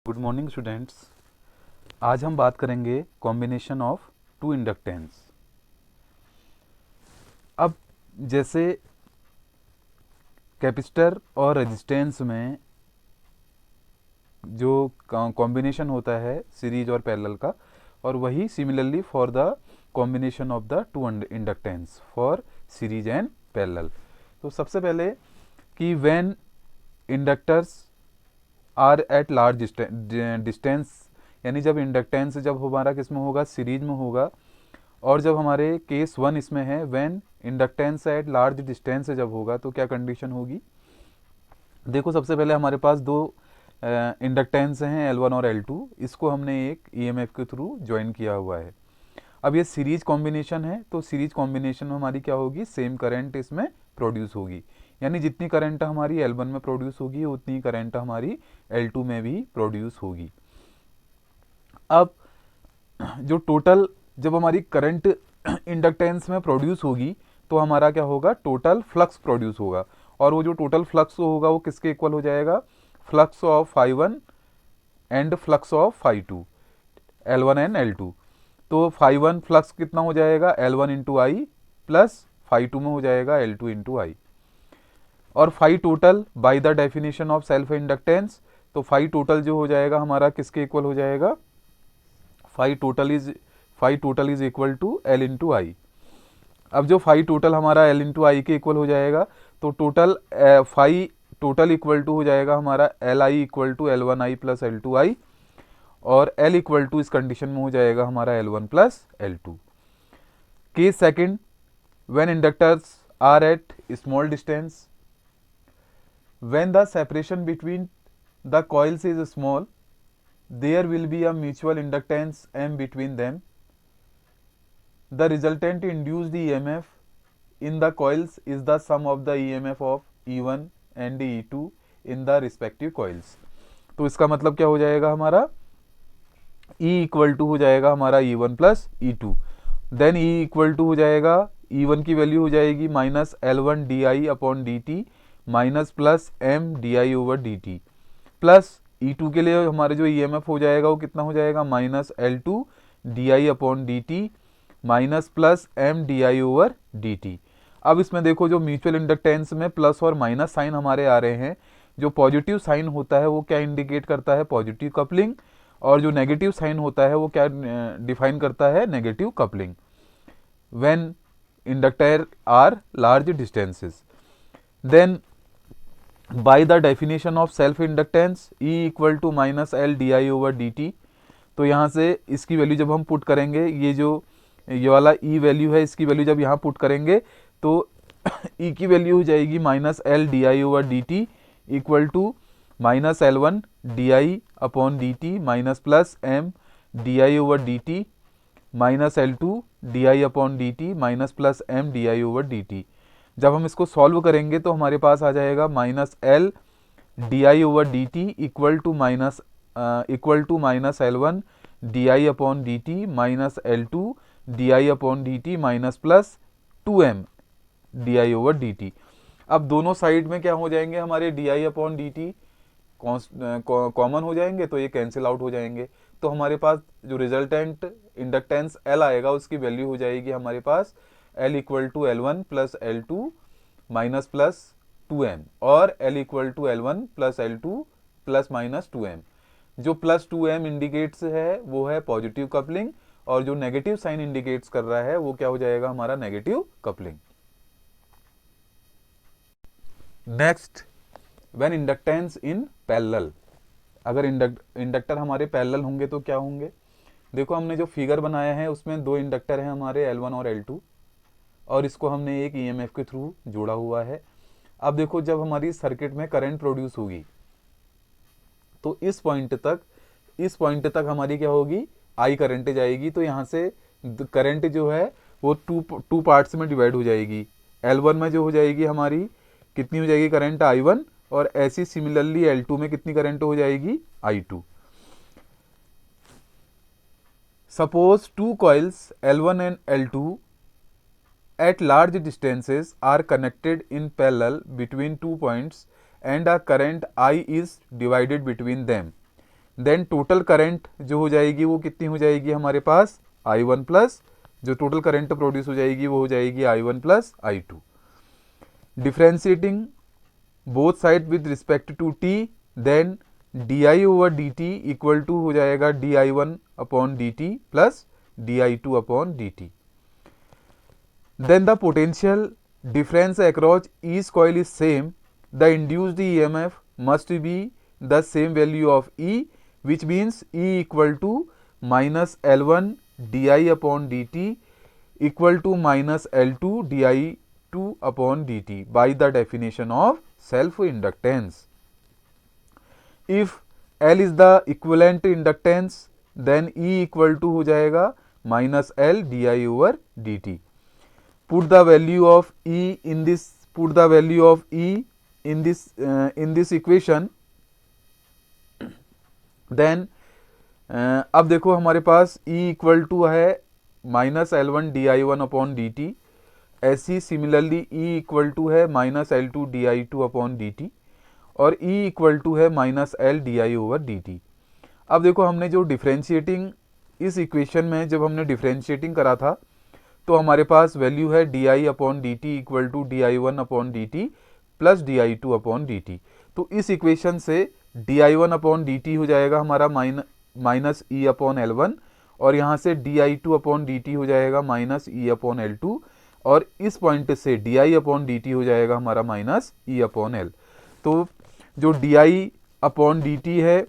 Good morning students. आज हम बात करेंगे कॉम्बिनेशन ऑफ टू इंडक्टेंस। अब जैसे कैपेसिटर और रेजिस्टेंस में जो कॉम्बिनेशन होता है सीरीज और पैरेलल का, और वही similarly for the combination of the two inductance for series and parallel. तो सबसे पहले कि when inductors are at large distance, यानी जब इंडक्टेंस जब हमारा किस में होगा, सीरीज में होगा, और जब हमारे केस वन इसमें है when inductance eight large distance जब होगा तो क्या कंडीशन होगी। देखो सबसे पहले हमारे पास दो इंडक्टेंस हैं L1 और L2, इसको हमने एक EMF के थ्रू ज्वाइन किया हुआ है। अब ये सीरीज कॉम्बिनेशन है, तो सीरीज कॉम्बिनेशन में हमारी क्या होगी, सेम करंट इसमें प्रोड्यूस होगी, यानी जितनी करंट हमारी L1 में प्रोड्यूस होगी उतनी करंट हमारी L2 में भी प्रोड्यूस होगी। अब जो टोटल जब हमारी करंट इंडक्टेंस में प्रोड्यूस होगी तो हमारा क्या होगा, टोटल फ्लक्स प्रोड्यूस होगा, और वो जो टोटल फ्लक्स होगा वो किसके इक्वल हो जाएगा, flux of φ1 and flux of φ2, L1 and L2। तो φ1 फ्लक्स कितना हो जाएगा, L1 इंटू आई, प्लस φ2 में हो जाएगा L2 इंटू आई, और phi total by the definition of self inductance, तो फाई टोटल जो हो जाएगा हमारा किसके इक्वल हो जाएगा, phi total is equal to L into I. अब जो फाई टोटल हमारा एल इंटू आई के इक्वल हो जाएगा, तो total phi total equal to हो जाएगा हमारा L I equal to L one I plus L two I, और एल इक्वल टू इस कंडीशन में हो जाएगा हमारा L one plus L two. Case second, when inductors are at small distance, when the separation between the coils is small, there will be a mutual inductance M between them. The resultant induced EMF in the coils is the sum of the EMF of E1 and E2 in the respective coils. तो इसका मतलब क्या हो जाएगा हमारा, E equal to हो जाएगा हमारा E1 plus E2, then E equal to हो जाएगा, E1 की वैल्यू हो जाएगी minus L1 DI upon DT minus plus M DI over DT, plus E2 के लिए हमारे जो EMF हो जाएगा वो कितना हो जाएगा, minus L2 DI upon DT minus plus M DI over DT। अब इसमें देखो जो म्यूचुअल इंडक्टेंस में प्लस और माइनस साइन हमारे आ रहे हैं, जो पॉजिटिव साइन होता है वो क्या इंडिकेट करता है, पॉजिटिव कपलिंग, और जो नेगेटिव साइन होता है वो क्या डिफाइन करता है, negative coupling, when inductor are large distances. Then by the definition of self inductance E equal to minus L D I over D T, तो यहाँ से इसकी वैल्यू जब हम पुट करेंगे, ये वाला E वैल्यू है, इसकी वैल्यू जब यहाँ पुट करेंगे तो E की वैल्यू हो जाएगी minus L D I over D T equal to minus L one D I upon D T minus plus M D I over D T minus L two D I upon D T minus plus M D I over D T. जब हम इसको solve करेंगे तो हमारे पास आ जाएगा minus L D I over D T equal to minus L one D I upon D T minus L two D I upon D T minus plus 2m D I over D T. अब दोनों side में क्या हो जाएंगे, हमारे D I upon D T common हो जाएंगे, तो ये कैंसिल आउट हो जाएंगे, तो हमारे पास जो रिजल्टेंट इंडक्टेंस L आएगा उसकी वैल्यू हो जाएगी हमारे पास L equal to L one plus L two minus plus 2m, और L equal to L one plus L two plus minus 2m। जो प्लस 2m इंडिकेट्स है वो है पॉजिटिव कपलिंग, और जो नेगेटिव साइन इंडिकेट्स कर रहा है वो क्या हो जाएगा, हमारा negative coupling. Next, when inductance in parallel, अगर इंडक्टर हमारे पैरेलल होंगे तो क्या होंगे। देखो हमने जो फिगर बनाया है उसमें दो इंडक्टर हैं हमारे L1 और L2, और इसको हमने एक EMF के थ्रू जोड़ा हुआ है। अब देखो जब हमारी सर्किट में करंट प्रोड्यूस होगी तो इस पॉइंट तक हमारी क्या होगी, आई करंट जाएगी, तो यहाँ से करंट जो है वो टू पार्ट्स में डिवाइड हो जाएगी। L1 में जो हो जाएगी हमारी कितनी हो जाएगी करंट I1, और ऐसी सिमिलरली L2 में कितनी करंट हो जाएगी, I2। Suppose two coils L1 and L2 at large distances are connected in parallel between 2 points and a current I is divided between them. Then total current जो हो जाएगी वो कितनी हो जाएगी हमारे पास I1 प्लस, जो टोटल करंट प्रोड्यूस हो जाएगी वो हो जाएगी I1 plus I2। Differentiating both side with respect to T, then di over dt equal to हो जाएगा di1 upon dt plus di2 upon dt। Then the potential difference across each coil is same, the induced EMF must be the same value of E, which means E equal to minus L1 di upon dt equal to minus L2 di2 upon dt by the definition of self inductance. If L is the equivalent inductance, then E equal to हो जाएगा minus L di over dt. Put the value of E in this, put the value of E in this equation, then अब देखो हमारे पास E equal to है minus L1 di1 upon dt, ऐसी similarly E equal to है minus L2 di2 upon dt और E equal to है minus L di over dt। अब देखो हमने जो डिफ्रेंशिएटिंग इस इक्वेशन में जब हमने डिफ्रेंशिएटिंग करा था तो हमारे पास वैल्यू है di upon D T equal to di1 upon D T plus di2 upon D T. तो इस इक्वेशन से di1 अपॉन डी टी हो जाएगा हमारा माइनस ई अपॉन L1 और यहाँ से di2 अपॉन डी टी हो जाएगा माइनस ई अपॉन L2 और इस पॉइंट से di अपॉन डी टी हो जाएगा हमारा माइनस ई अपॉन L। तो जो di अपॉन डी टी है,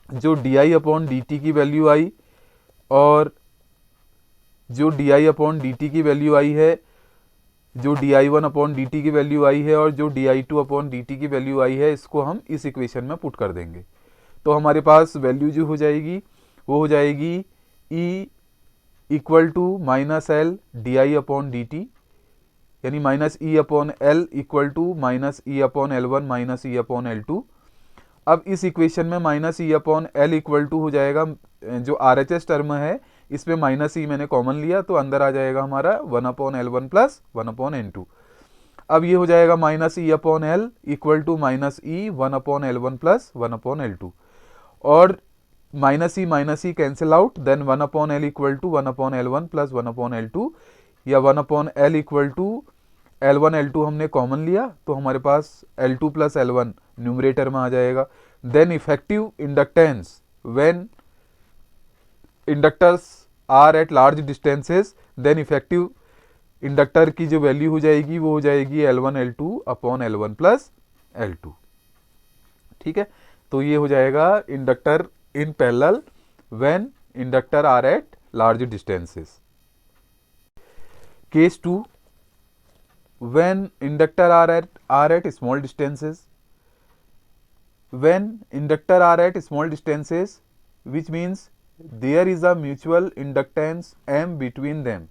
जो di अपॉन डी टी की वैल्यू आई और जो di अपॉन डी टी की वैल्यू आई है, जो di1 अपॉन डी टी की वैल्यू आई है और जो di2 अपॉन डी टी की वैल्यू आई है, इसको हम इस इक्वेशन में पुट कर देंगे। तो हमारे पास वैल्यू जो हो जाएगी वो हो जाएगी E equal to minus L D I upon D T, यानी minus E upon L equal to minus E upon L1 minus E upon L2। अब इस इक्वेशन में minus E upon L equal to हो जाएगा, जो RHS term है इसमें minus ई मैंने कॉमन लिया तो अंदर आ जाएगा हमारा 1 upon L1 plus 1 upon N2। अब ये हो जाएगा minus E upon L equal to minus E 1 upon L1 plus 1 upon L2 और minus E cancel out, then 1 upon L equal to 1 upon L1 plus 1 upon L2 या 1 upon L equal to L1 L2 हमने common लिया तो हमारे पास L2 plus L1 numerator में आ जाएगा। Then effective inductance when inductors are at large distances, then effective inductor की जो वैल्यू हो जाएगी वो हो जाएगी L1 L2 upon L1 plus L2। ठीक है, तो ये हो जाएगा inductor in parallel when inductor are at large distances. Case 2, when inductor are at small distances, when inductor are at small distances, which means there is a mutual inductance M between them.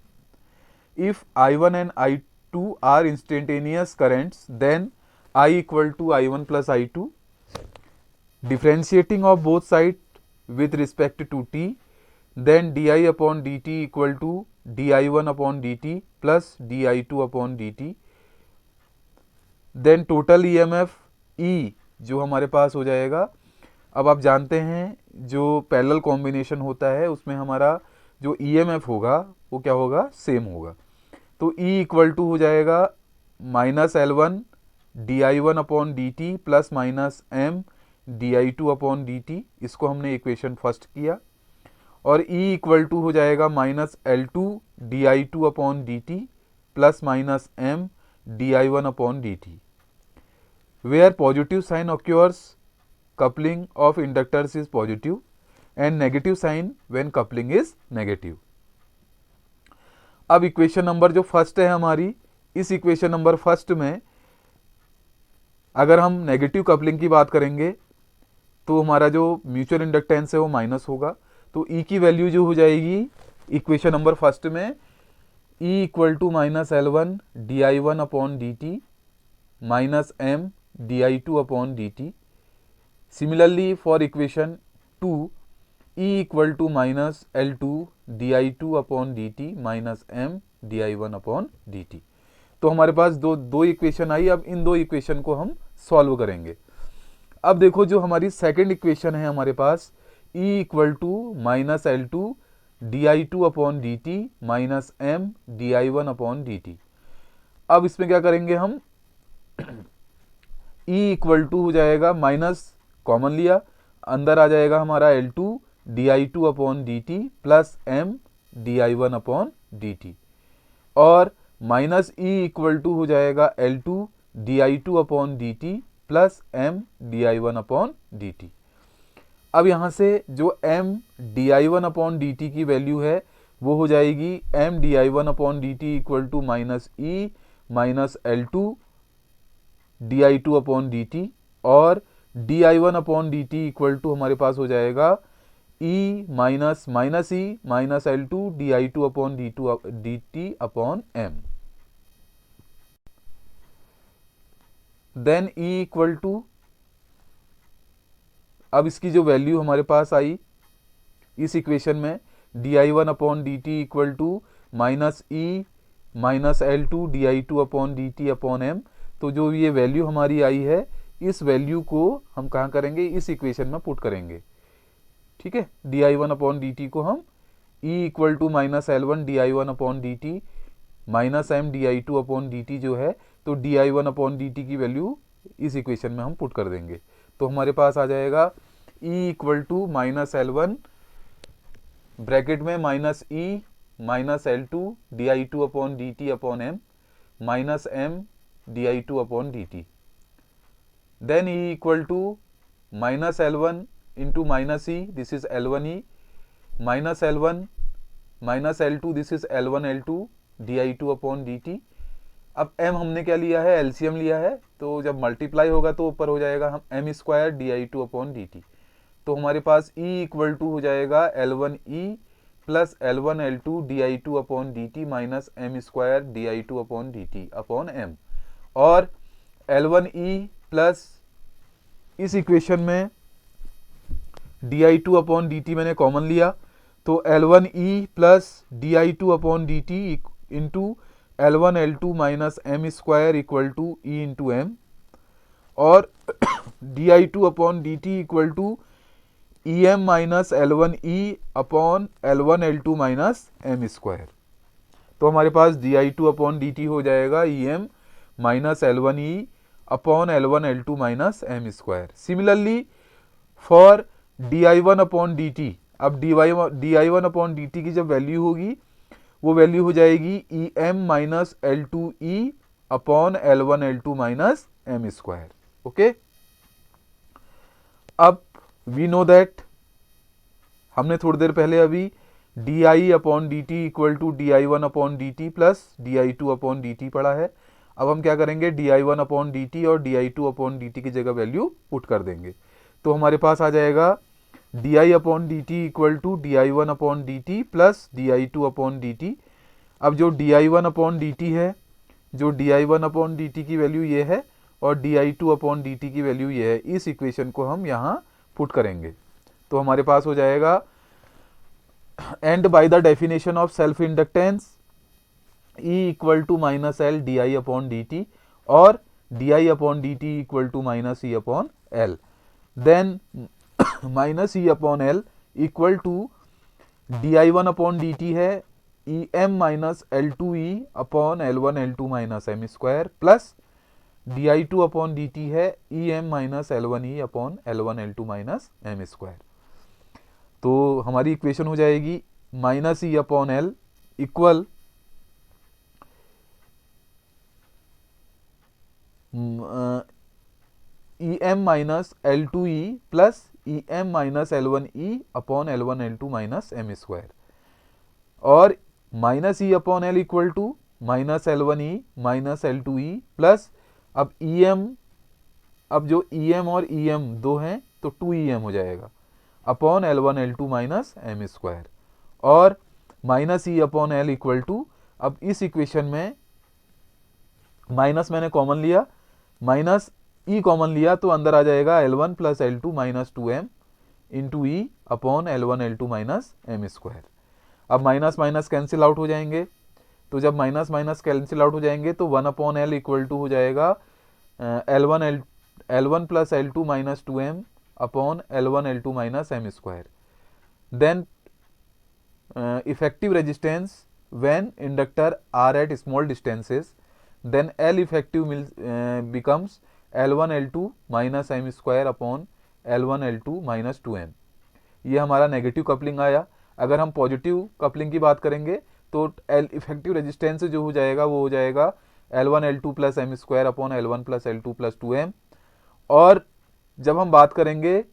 If I1 and I2 are instantaneous currents, then I equal to I1 plus I2. Differentiating of both sides with respect to t, then di upon dt equal to di1 upon dt plus di2 upon dt। Then total EMF E जो हमारे पास हो जाएगा, अब आप जानते हैं जो पैरेलल कॉम्बिनेशन होता है उसमें हमारा जो EMF होगा वो क्या होगा, सेम होगा। तो E इक्वल टू हो जाएगा minus L1 di1 upon D T plus minus M di2 upon D T, इसको हमने इक्वेशन फर्स्ट किया और E इक्वल टू हो जाएगा minus L2 di2 upon D T plus minus M di1 upon dt, where positive sign occurs coupling of inductors is positive and negative sign when coupling is negative। अब equation number जो first है हमारी, इस equation number first में अगर हम negative coupling की बात करेंगे तो हमारा जो म्यूचुअल इंडक्टेंस है वो माइनस होगा। तो E की वैल्यू जो हो जाएगी इक्वेशन नंबर फर्स्ट में E equal to minus L1 di1 upon D T minus M di2 upon D T. Similarly for equation 2 E equal to minus L2 di2 upon D T minus M di1 upon D T. तो हमारे पास दो equation आई। अब इन दो equation को हम solve करेंगे। अब देखो जो हमारी सेकंड इक्वेशन है हमारे पास, E equal to minus L two D I two upon D T minus M D I one upon D T. अब इसमें क्या करेंगे हम, E इक्वल टू हो जाएगा, माइनस कॉमन लिया, अंदर आ जाएगा हमारा L two D I two upon D T plus M D I one upon D T, और माइनस E इक्वल टू हो जाएगा L two D I two upon D T plus M D I one upon D T. अब यहाँ से जो M D I one upon D T की value है वो हो जाएगी M D I one upon D T equal to minus E minus L two D I two upon D T, और D I one upon D T equal to हमारे पास हो जाएगा E minus minus E minus L two D I two upon D T upon M. Then E equal to, अब इसकी जो value हमारे पास आई इस इक्वेशन में, D I one upon D T equal to minus E minus L two D I two upon D T upon M. तो जो ये value हमारी आई है, इस वैल्यू को हम कहाँ करेंगे, इस इक्वेशन में पुट करेंगे। ठीक है, D I one upon D T को हम E equal to minus L one D I one upon D T minus M D I two upon D T जो है, तो D I one upon D T की value इस equation में हम put कर देंगे। तो हमारे पास आ जाएगा E equal to minus L one bracket में minus E minus L two D I two upon D T upon M minus M D I two upon D T. Then E equal to minus L one into minus E, this is L one E, minus L one minus L two, this is L one L two D I two upon D T. अब m हमने क्या लिया है, LCM लिया है, तो जब multiply होगा तो ऊपर हो जाएगा हम M square D I two upon D T. तो हमारे पास E इक्वल टू हो जाएगा L one E plus L one L two D I two upon D T minus M square D I two upon D T upon M, और L one E plus इस equation में D I two upon D T मैंने common लिया, तो L one E plus D I two upon D T into L one L two minus M square equal to E into M, और D I two upon D T equal to E M minus L one E upon L one L two minus M square. तो हमारे पास D I two upon D T हो जाएगा E M minus L one E upon L one L two minus M square. Similarly for D I one upon D T, अब D I one upon D T की जब value होगी वो value हो जाएगी E M minus L two E upon L one L two minus M square. Okay, अब we know that, हमने थोड़ी देर पहले अभी D I upon D T equal to D I one upon D T plus D I two upon D T पढ़ा है। अब हम क्या करेंगे, D I one upon D T और D I two upon D T की जगह value put कर देंगे। तो हमारे पास आ जाएगा D I upon D T equal to D I one upon D T plus D I two upon D T. अब जो D I one upon D T है, जो D I one upon D T की value ये है और D I two upon D T की value ये है, इस इक्वेशन को हम यहाँ पुट करेंगे। तो हमारे पास हो जाएगा and by the definition of self inductance E equal to minus L D I upon D T और D I upon D T equal to minus E upon L, then minus E upon L equal to D I one upon D T है E M minus L two E upon L one L two minus M square plus D I two upon D T है E M minus L one E upon L one L two minus M square. तो हमारी equation हो जाएगी minus E upon L equal E M minus L two E plus E M minus L one E upon L one L two minus M square, और minus E upon L equal to minus L one E minus L two E plus, अब E M, अब जो E M और E M दो हैं तो to E M हो जाएगा upon L one L two minus M square, और minus E upon L equal to, अब इस इक्वेशन में माइनस मैंने कॉमन लिया, माइनस ई कॉमन लिया तो अंदर आ जाएगा L one plus L two minus two M into E upon L one L two minus M square. अब माइनस माइनस कैंसिल आउट हो जाएंगे, तो जब माइनस माइनस कैंसिल आउट हो जाएंगे तो one upon L equal to हो जाएगा L1 plus L2 minus 2m upon L1 L2 minus m square. Then effective resistance when inductor are at small distances, then L effective becomes L1 L2 minus m square upon L1 L2 minus 2m. ये हमारा negative coupling आया. अगर हम positive coupling की बात करेंगे तो L effective resistance जो हो जाएगा वो हो जाएगा L1 L2 plus M square upon L1 plus L2 plus 2m. और जब हम बात करेंगे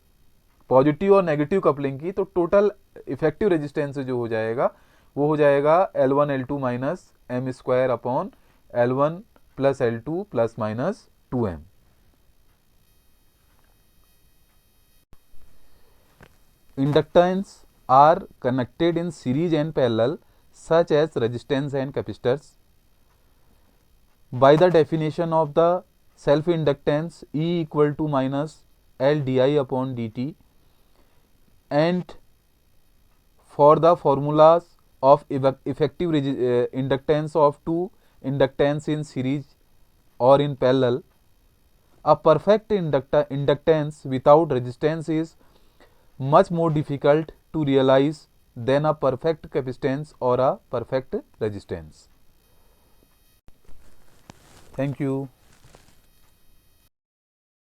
पॉजिटिव और नेगेटिव कपलिंग की तो टोटल इफेक्टिव रेजिस्टेंस जो हो जाएगा वो हो जाएगा L1 L2 minus M square upon L1 plus L2 plus minus 2m. Inductance are connected in series and parallel such as resistance and capacitors. By the definition of the self inductance E equal to minus L di upon dt, and for the formulas of effective inductance of two inductance in series or in parallel, a perfect inductance without resistance is much more difficult to realize than a perfect capacitance or a perfect resistance. Thank you.